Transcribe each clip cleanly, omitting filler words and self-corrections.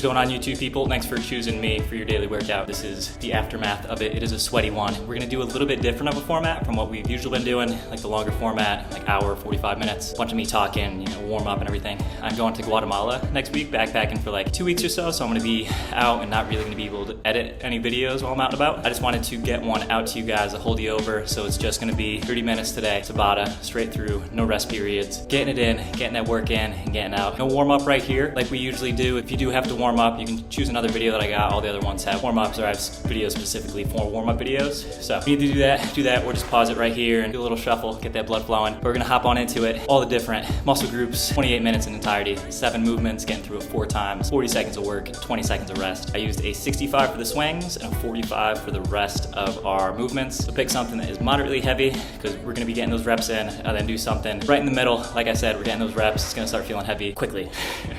going on, YouTube people? Thanks for choosing me for your daily workout. This is the aftermath of it. It is a sweaty one. We're gonna do a little bit different of a format from what we've usually been doing, like the longer format, like hour, 45 minutes. A bunch of me talking, warm up and everything. I'm going to Guatemala next week, backpacking for like 2 weeks or so I'm gonna be out and not really gonna be able to edit any videos while I'm out and about. I just wanted to get one out to you guys, a hold you over, so it's just gonna be 30 minutes today, Tabata, straight through, no rest periods. Getting it in, getting that work in, and getting out. No warm up right here, like we usually do. If you do have to warm up, you can choose another video that I got. All the other ones have warm ups, or I have videos specifically for warm up videos. So if you need to do that, or just pause it right here and do a little shuffle, get that blood flowing. We're gonna hop on into it. All the different muscle groups, 28 minutes in entirety, 7 movements, getting through it 4 times, 40 seconds of work, 20 seconds of rest. I used a 65 for the swings and a 45 for the rest of our movements. So pick something that is moderately heavy, because we're gonna be getting those reps in, and then do something right in the middle. Like I said, we're getting those reps. It's gonna start feeling heavy quickly.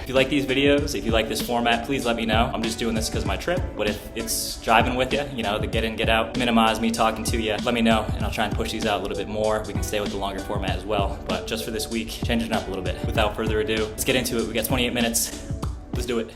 If you like these videos, if you like this format, please let me know. I'm just doing this because of my trip, but if it's driving with you, the get in, get out, minimize me talking to you, let me know, and I'll try and push these out a little bit more. We can stay with the longer format as well, but just for this week, changing it up a little bit. Without further ado, let's get into it. We got 28 minutes. Let's do it.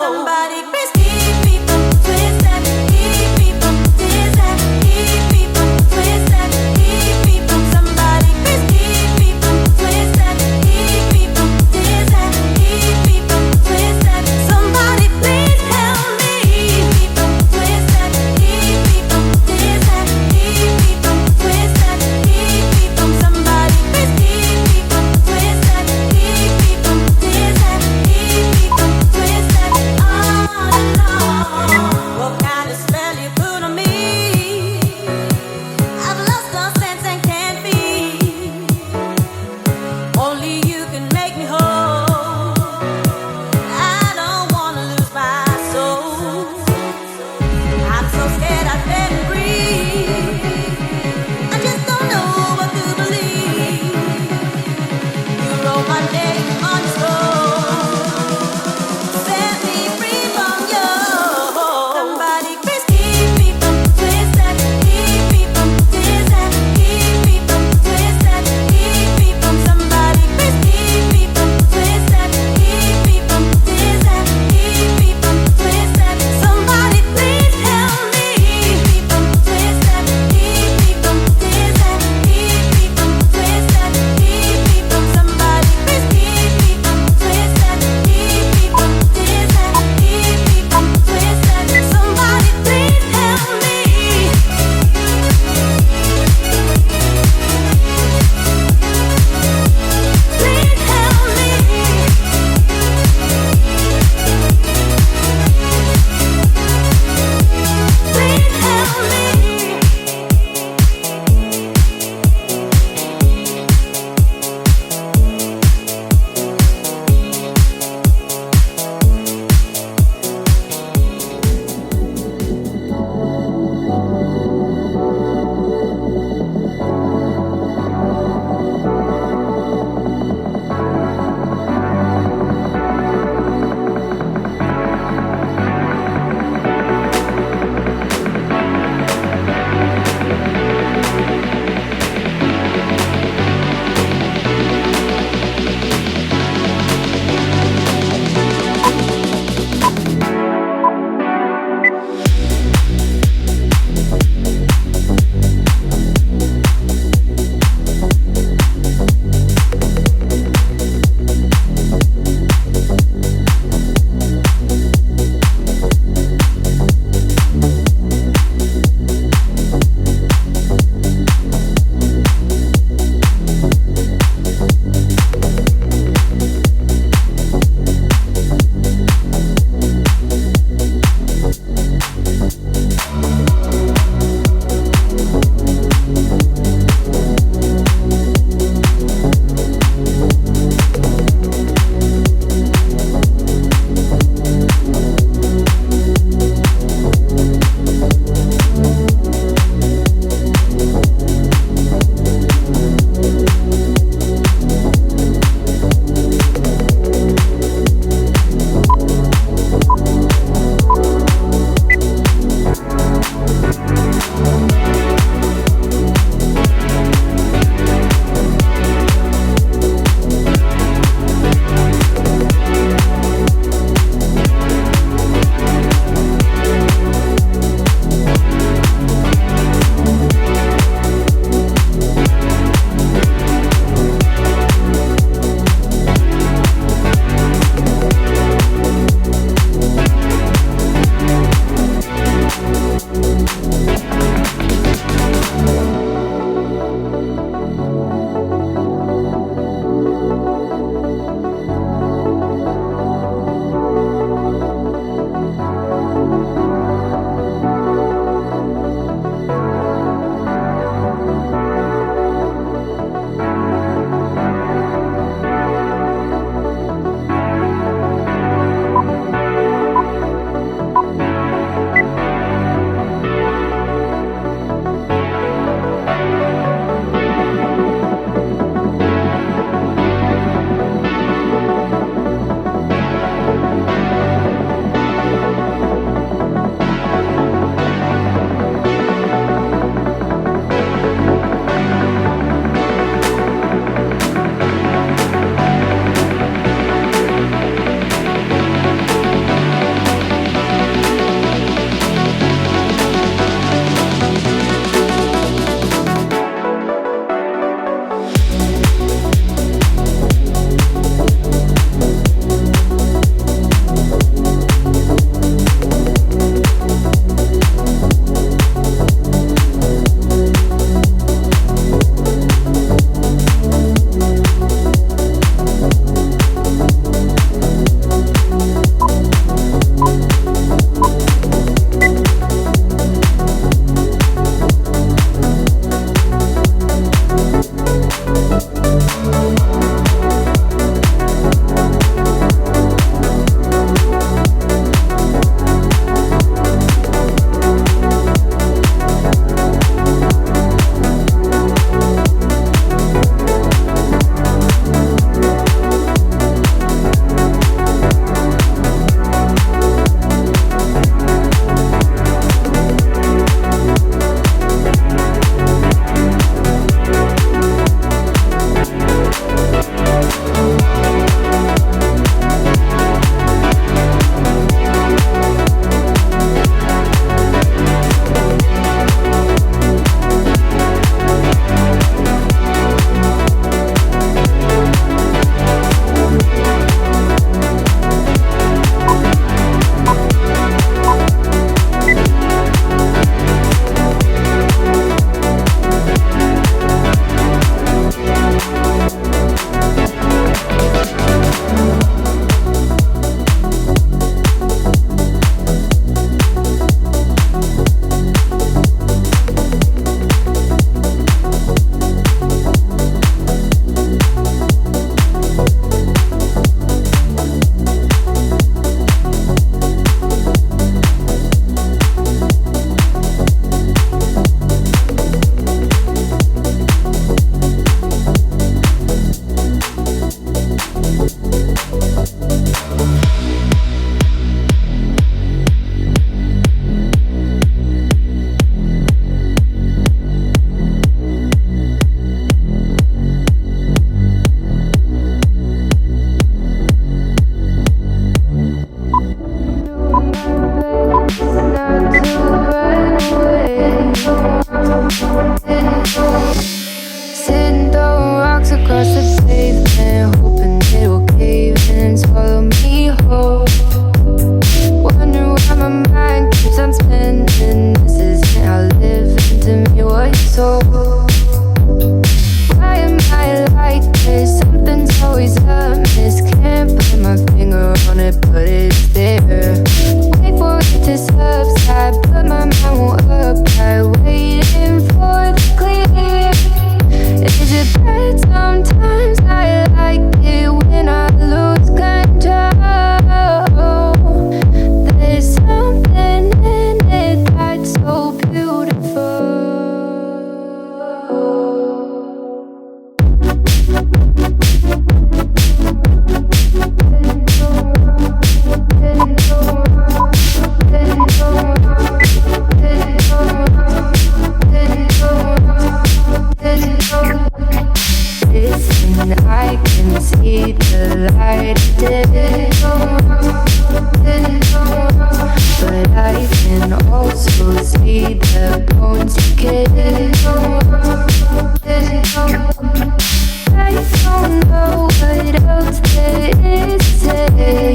Somebody please keep me from the bones decay. I don't know what else there is to say.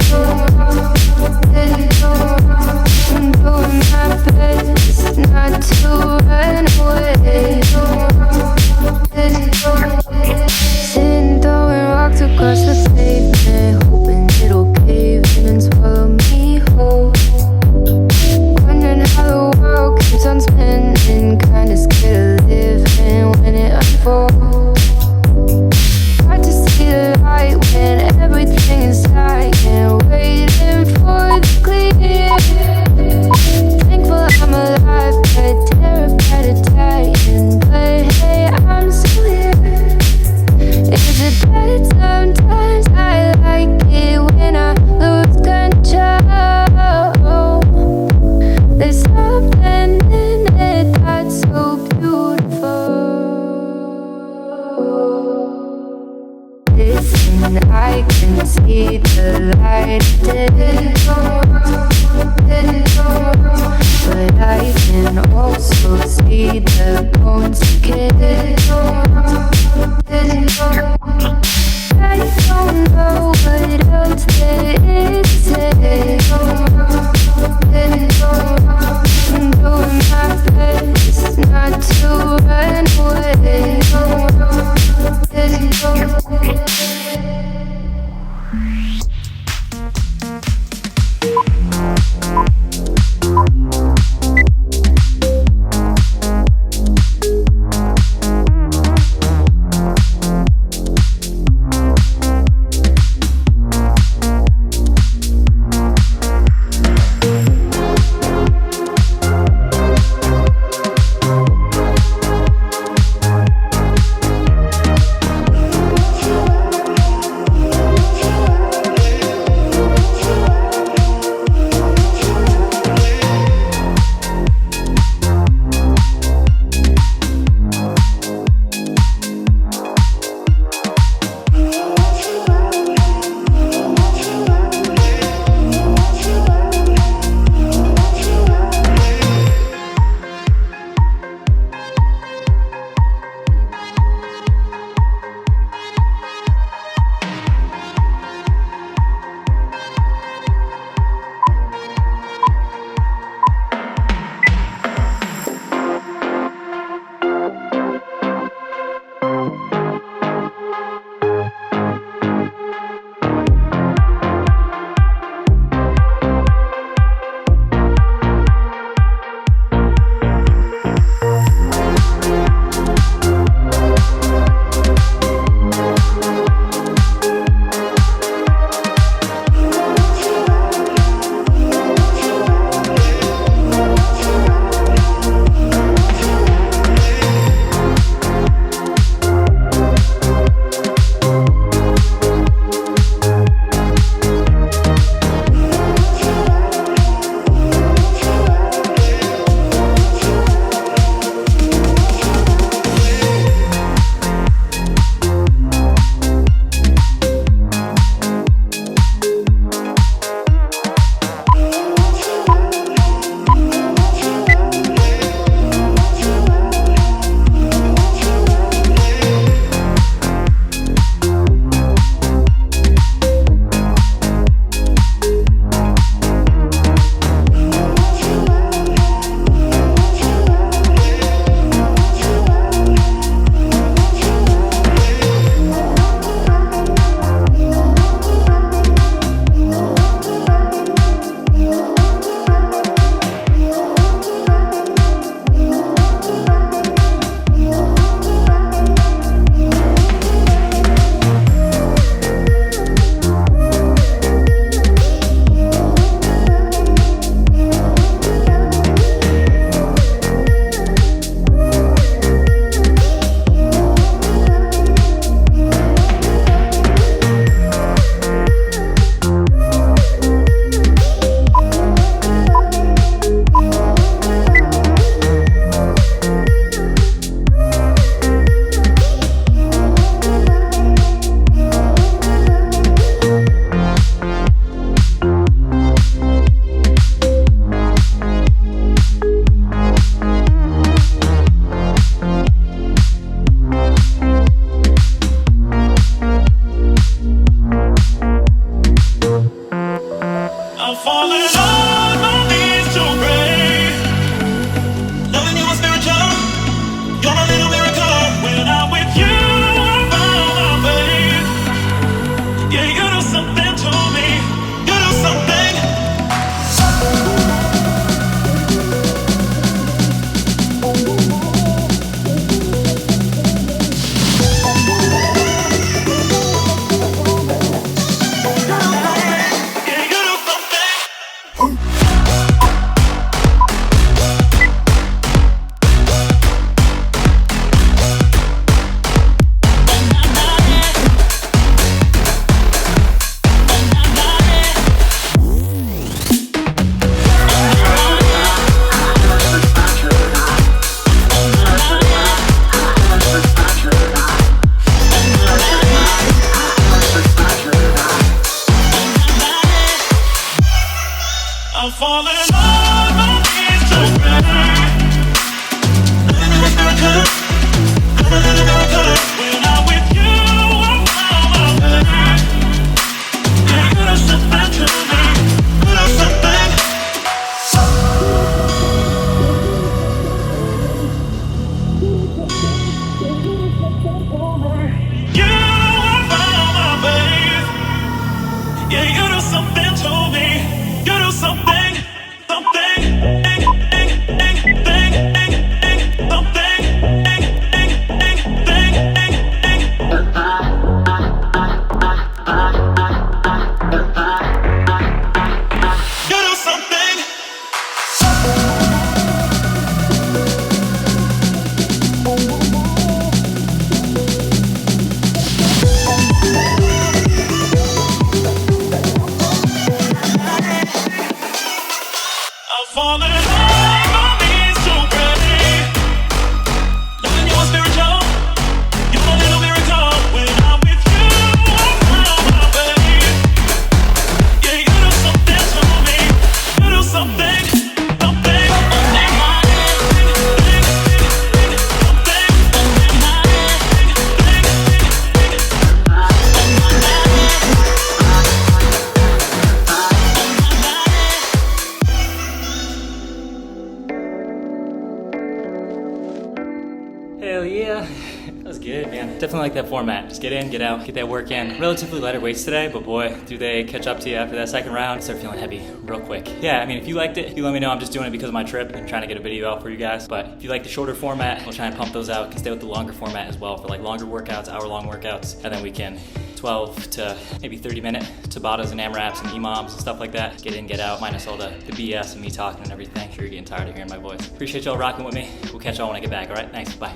I'm doing my best not to run away. Sitting throwing rocks across the pavement, hoping it'll cave in and swallow me whole. Wondering how the world keeps on spinning, kinda scared of living when it unfolds. Hard to see the light when everything is dying, waiting for the clear. Thankful I'm alive, but terrified of dying. But hey, I'm still here. Is it bad sometimes? I like it when I lose control. There's something in it that's so beautiful. Listen, I can see the light of day, but I can also see the bones decay. I don't know what else there is to say. I'm doing my best not to run away. Hell yeah. That was good, man. Definitely like that format. Just get in, get out, get that work in. Relatively lighter weights today, but boy, do they catch up to you after that second round. Start feeling heavy real quick. Yeah, I mean, if you liked it, you let me know. I'm just doing it because of my trip and trying to get a video out for you guys. But if you like the shorter format, we'll try and pump those out. You can stay with the longer format as well for like longer workouts, hour-long workouts. And then we can 12 to maybe 30-minute Tabatas and AMRAPs and EMOMs and stuff like that. Get in, get out, minus all the BS and me talking and everything. I'm sure you're getting tired of hearing my voice. Appreciate y'all rocking with me. We'll catch y'all when I get back, all right? Thanks, bye.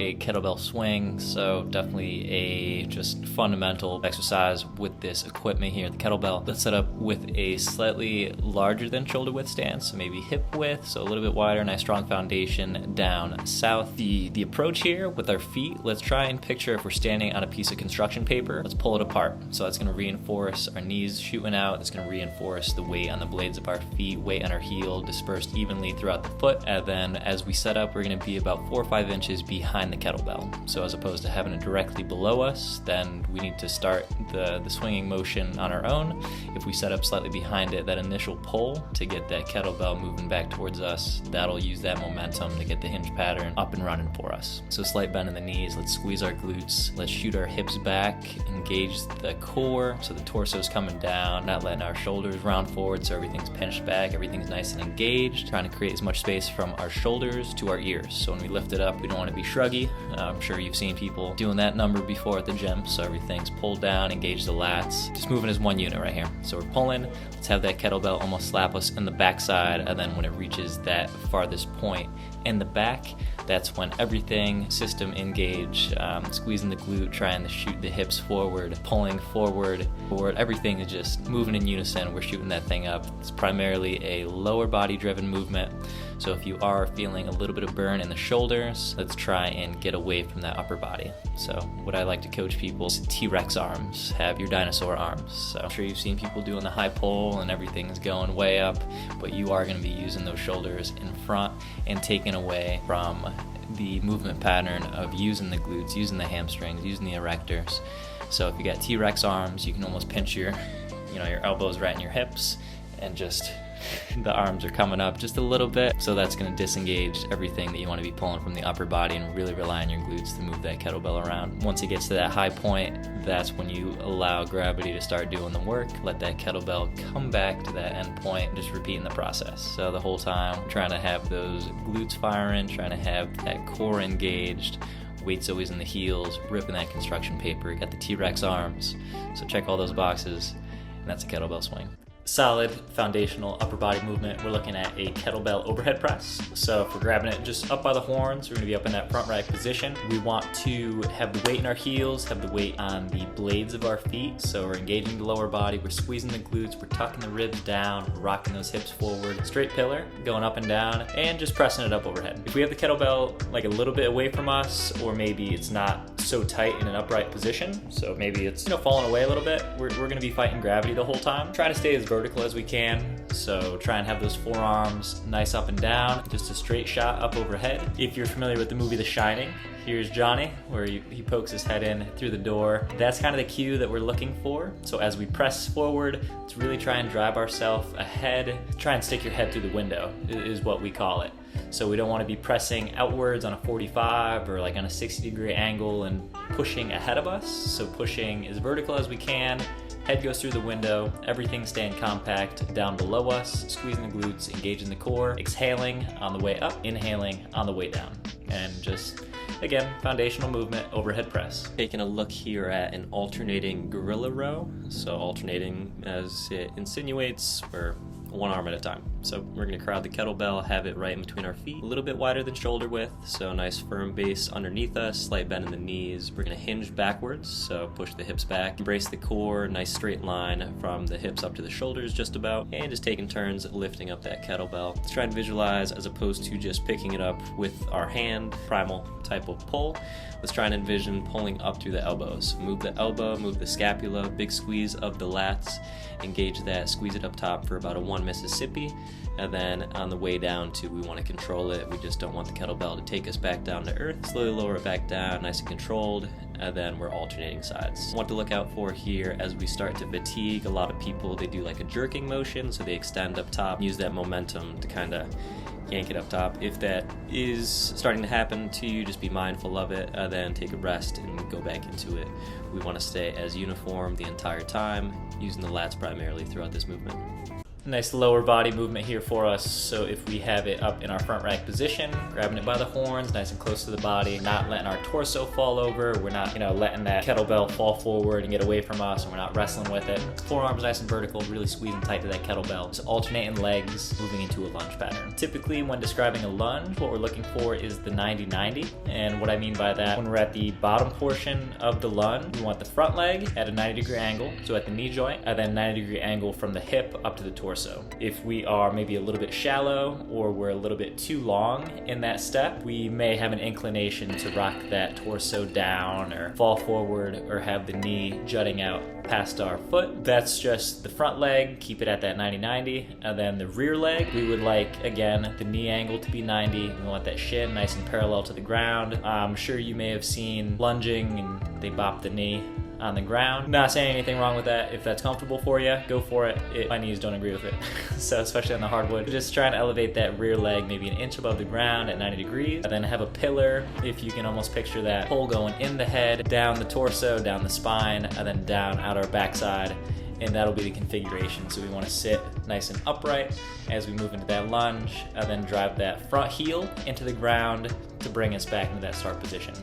A kettlebell swing, so definitely a just fundamental exercise with this equipment here, the kettlebell. Let's set up with a slightly larger than shoulder width stance, so maybe hip width, so a little bit wider, nice strong foundation down south. The approach here with our feet, let's try and picture if we're standing on a piece of construction paper. Let's pull it apart. So that's going to reinforce our knees shooting out. It's going to reinforce the weight on the blades of our feet, weight on our heel dispersed evenly throughout the foot. And then as we set up, we're going to be about 4 or 5 inches behind the kettlebell. So as opposed to having it directly below us, then we need to start the swinging motion on our own. If we set up slightly behind it, that initial pull to get that kettlebell moving back towards us, that'll use that momentum to get the hinge pattern up and running for us. So slight bend in the knees, let's squeeze our glutes, let's shoot our hips back, engage the core so the torso's coming down, not letting our shoulders round forward so everything's pinched back, everything's nice and engaged, trying to create as much space from our shoulders to our ears. So when we lift it up, we don't want to be shruggy. I'm sure you've seen people doing that number before at the gym, so everything's pulled down, engage the lats, just moving as one unit right here. So we're pulling, let's have that kettlebell almost slap us in the backside, and then when it reaches that farthest point in the back, that's when everything, system engage, squeezing the glute, trying to shoot the hips forward, pulling forward, everything is just moving in unison. We're shooting that thing up. It's primarily a lower body driven movement. So if you are feeling a little bit of burn in the shoulders, let's try and get away from that upper body. So what I like to coach people is T-Rex arms, have your dinosaur arms. So I'm sure you've seen people doing the high pull and everything's going way up, but you are going to be using those shoulders in front and taking away from the movement pattern of using the glutes, using the hamstrings, using the erectors. So if you got T-Rex arms, you can almost pinch your elbows right in your hips and just the arms are coming up just a little bit. So that's going to disengage everything that you want to be pulling from the upper body and really rely on your glutes to move that kettlebell around. Once it gets to that high point, that's when you allow gravity to start doing the work. Let that kettlebell come back to that end point, just repeating the process. So the whole time, we're trying to have those glutes firing, trying to have that core engaged, weight's always in the heels, ripping that construction paper. You got the T-Rex arms. So check all those boxes, and that's a kettlebell swing. Solid foundational upper body movement. We're looking at a kettlebell overhead press. So if we're grabbing it just up by the horns, we're gonna be up in that front rack position. We want to have the weight in our heels, have the weight on the blades of our feet. So we're engaging the lower body, we're squeezing the glutes, we're tucking the ribs down, rocking those hips forward. Straight pillar, going up and down, and just pressing it up overhead. If we have the kettlebell like a little bit away from us, or maybe it's not so tight in an upright position, so maybe it's falling away a little bit, we're gonna be fighting gravity the whole time. Try to stay as vertical as we can, so try and have those forearms nice up and down, just a straight shot up overhead. If you're familiar with the movie The Shining, here's Johnny, where he pokes his head in through the door. That's kind of the cue that we're looking for. So as we press forward, let's really try and drive ourselves ahead. Try and stick your head through the window is what we call it. So we don't want to be pressing outwards on a 45 or like on a 60-degree angle and pushing ahead of us. So pushing as vertical as we can. Head goes through the window, everything staying compact down below us, squeezing the glutes, engaging the core, exhaling on the way up, inhaling on the way down. And just, again, foundational movement, overhead press. Taking a look here at an alternating gorilla row. So alternating, as it insinuates, we're one arm at a time. So we're gonna crowd the kettlebell, have it right in between our feet, a little bit wider than shoulder width, so nice firm base underneath us, slight bend in the knees. We're gonna hinge backwards, so push the hips back, embrace the core, nice straight line from the hips up to the shoulders just about, and just taking turns lifting up that kettlebell. Let's try and visualize, as opposed to just picking it up with our hand, primal type of pull. Let's try and envision pulling up through the elbows. Move the elbow, move the scapula, big squeeze of the lats, engage that, squeeze it up top for about a 1 down Mississippi. And then on the way down to, we want to control it. We just don't want the kettlebell to take us back down to earth. Slowly lower it back down, nice and controlled. And then we're alternating sides. What to look out for here as we start to fatigue. A lot of people, they do like a jerking motion, so they extend up top, use that momentum to kind of yank it up top. If that is starting to happen to you, just be mindful of it, then take a rest and go back into it. We want to stay as uniform the entire time, using the lats primarily throughout this movement. Nice lower body movement here for us. So if we have it up in our front rack position, grabbing it by the horns, nice and close to the body, not letting our torso fall over. We're not, letting that kettlebell fall forward and get away from us, and we're not wrestling with it. Forearms nice and vertical, really squeezing tight to that kettlebell. Just alternating legs, moving into a lunge pattern. Typically, when describing a lunge, what we're looking for is the 90-90. And what I mean by that, when we're at the bottom portion of the lunge, we want the front leg at a 90-degree angle, so at the knee joint, and then 90-degree angle from the hip up to the torso. If we are maybe a little bit shallow or we're a little bit too long in that step, we may have an inclination to rock that torso down or fall forward or have the knee jutting out past our foot. That's just the front leg, keep it at that 90-90. And then the rear leg, we would like, again, the knee angle to be 90. We want that shin nice and parallel to the ground. I'm sure you may have seen lunging and they bop the knee on the ground. Not saying anything wrong with that. If that's comfortable for you, go for it. My knees don't agree with it. So especially on the hardwood, just trying to elevate that rear leg maybe an inch above the ground at 90 degrees. And then have a pillar, if you can almost picture that pole going in the head, down the torso, down the spine, and then down out our backside. And that'll be the configuration. So we want to sit nice and upright as we move into that lunge, and then drive that front heel into the ground to bring us back into that start position.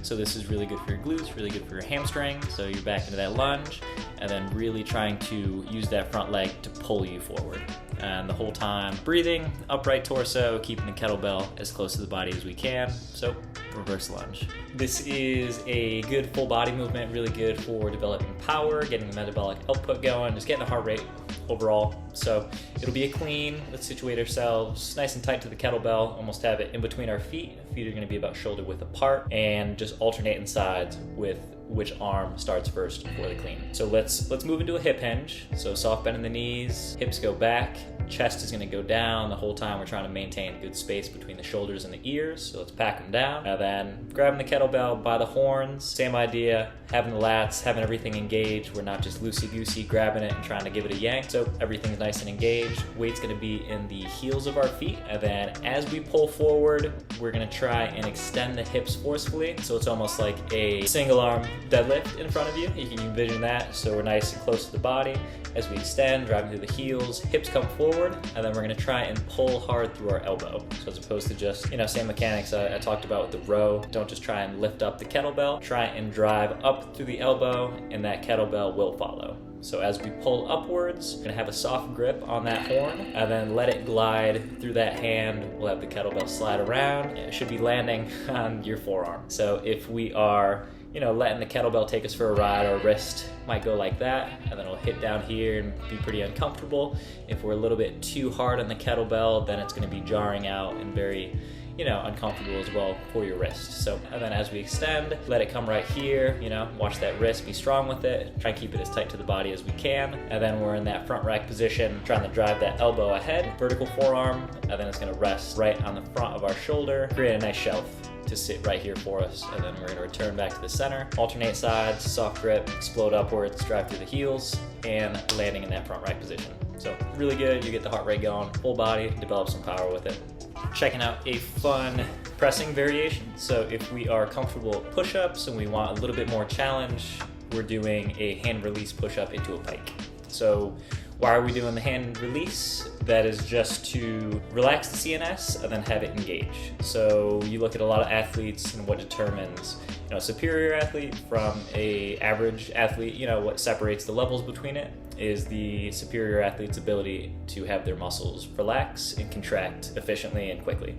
So this is really good for your glutes, really good for your hamstrings. So you're back into that lunge, and then really trying to use that front leg to pull you forward. And the whole time breathing, upright torso, keeping the kettlebell as close to the body as we can. So reverse lunge. This is a good full body movement, really good for developing power, getting the metabolic output going, just getting the heart rate overall. So it'll be a clean. Let's situate ourselves nice and tight to the kettlebell, almost have it in between our feet. Feet are going to be about shoulder width apart, and just alternating sides with which arm starts first for the clean. So let's move into a hip hinge. So soft bend in the knees, hips go back, chest is going to go down. The whole time we're trying to maintain good space between the shoulders and the ears. So let's pack them down. And then grabbing the kettlebell by the horns, same idea, having the lats, having everything engaged. We're not just loosey-goosey grabbing it and trying to give it a yank. So everything's nice and engaged. Weight's going to be in the heels of our feet. And then as we pull forward, we're going to try and extend the hips forcefully. So it's almost like a single arm deadlift in front of you. You can envision that. So we're nice and close to the body. As we extend, driving through the heels, hips come forward, and then we're going to try and pull hard through our elbow. So as opposed to just, same mechanics I talked about with the row, don't just try and lift up the kettlebell, try and drive up through the elbow, and that kettlebell will follow. So as we pull upwards, we're going to have a soft grip on that horn, and then let it glide through that hand. We'll have the kettlebell slide around. It should be landing on your forearm. So if we are letting the kettlebell take us for a ride, our wrist might go like that, and then it'll hit down here and be pretty uncomfortable. If we're a little bit too hard on the kettlebell, then it's going to be jarring out and very, uncomfortable as well for your wrist. So, and then as we extend, let it come right here, watch that wrist, be strong with it, try and keep it as tight to the body as we can. And then we're in that front rack position, trying to drive that elbow ahead, vertical forearm, and then it's going to rest right on the front of our shoulder, create a nice shelf to sit right here for us. And then we're going to return back to the center, alternate sides, soft grip, explode upwards, drive through the heels, and landing in that front rack position. So really good, you get the heart rate going, full body, develop some power with it. Checking out a fun pressing variation. So if we are comfortable at push-ups and we want a little bit more challenge, we're doing a hand release push-up into a pike. So why are we doing the hand release? That is just to relax the CNS and then have it engage. So you look at a lot of athletes and what determines a superior athlete from a average athlete, what separates the levels between it is the superior athlete's ability to have their muscles relax and contract efficiently and quickly.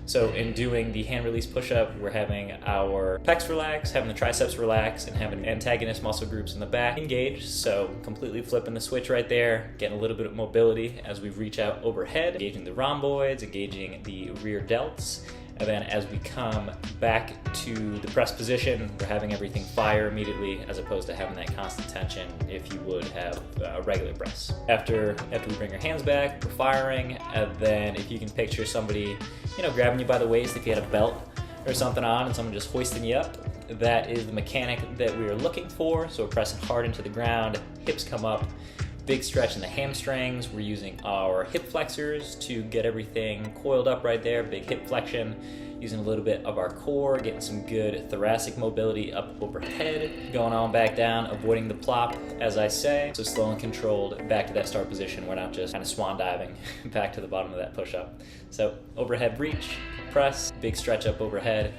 So in doing the hand release push-up, we're having our pecs relax, having the triceps relax, and having antagonist muscle groups in the back engage. So completely flipping the switch right there, getting a little bit of mobility as we reach out overhead, engaging the rhomboids, engaging the rear delts, And then as we come back to the press position, we're having everything fire immediately as opposed to having that constant tension if you would have a regular press. After we bring our hands back, we're firing, and then if you can picture somebody, grabbing you by the waist if you had a belt or something on and someone just hoisting you up, that is the mechanic that we are looking for. So we're pressing hard into the ground, hips come up, big stretch in the hamstrings. We're using our hip flexors to get everything coiled up right there, big hip flexion, using a little bit of our core, getting some good thoracic mobility up overhead, going on back down, avoiding the plop, as I say. So slow and controlled back to that start position. We're not just kind of swan diving back to the bottom of that push-up. So overhead reach, press, big stretch up overhead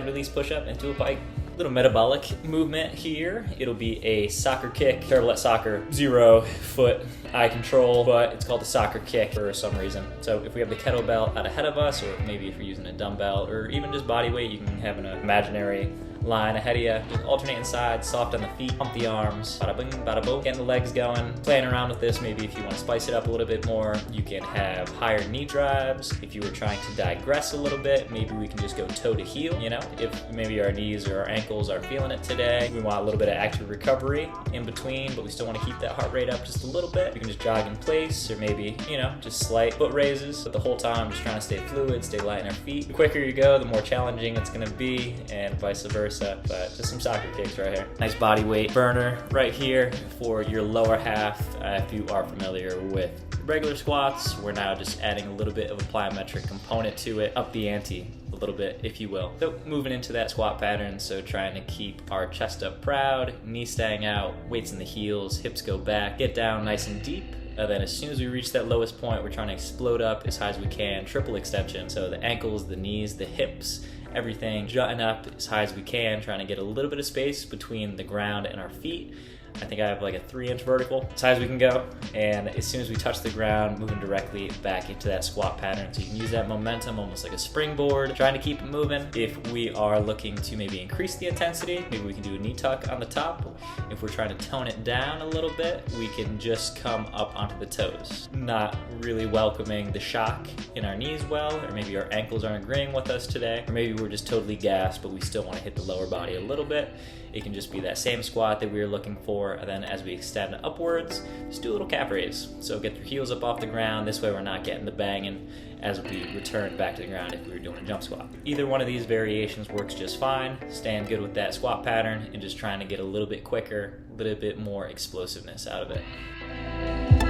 release push-up into a pike. Little metabolic movement here. It'll be a soccer kick. Terrible at soccer. 0 foot eye control, but it's called the soccer kick for some reason. So if we have the kettlebell out ahead of us, or maybe if you're using a dumbbell, or even just body weight, you can have an imaginary line ahead of you. Just alternating sides, soft on the feet, pump the arms, bada bing, bada boom. Getting the legs going, playing around with this. Maybe if you want to spice it up a little bit more, you can have higher knee drives. If you were trying to digress a little bit, maybe we can just go toe to heel, if maybe our knees or our ankles are feeling it today. We want a little bit of active recovery in between, but we still want to keep that heart rate up just a little bit. We can just jog in place, or maybe, just slight foot raises, but the whole time just trying to stay fluid, stay light in our feet. The quicker you go, the more challenging it's going to be, and vice versa. But just some soccer kicks right here. Nice body weight burner right here for your lower half. If you are familiar with regular squats, we're now just adding a little bit of a plyometric component to it, up the ante a little bit, if you will. So moving into that squat pattern, so trying to keep our chest up proud, knees staying out, weights in the heels, hips go back, get down nice and deep. And then as soon as we reach that lowest point, we're trying to explode up as high as we can, triple extension. So the ankles, the knees, the hips, everything jutting up as high as we can, trying to get a little bit of space between the ground and our feet. I think I have like a 3-inch vertical, as high as we can go. And as soon as we touch the ground, moving directly back into that squat pattern. So you can use that momentum almost like a springboard, trying to keep it moving. If we are looking to maybe increase the intensity, maybe we can do a knee tuck on the top. If we're trying to tone it down a little bit, we can just come up onto the toes. Not really welcoming the shock in our knees well, or maybe our ankles aren't agreeing with us today, or maybe we're just totally gassed, but we still want to hit the lower body a little bit. It can just be that same squat that we were looking for, and then as we extend upwards, just do a little calf raise. So get your heels up off the ground. This way we're not getting the banging as we return back to the ground if we were doing a jump squat. Either one of these variations works just fine. Staying good with that squat pattern and just trying to get a little bit quicker, a little bit more explosiveness out of it.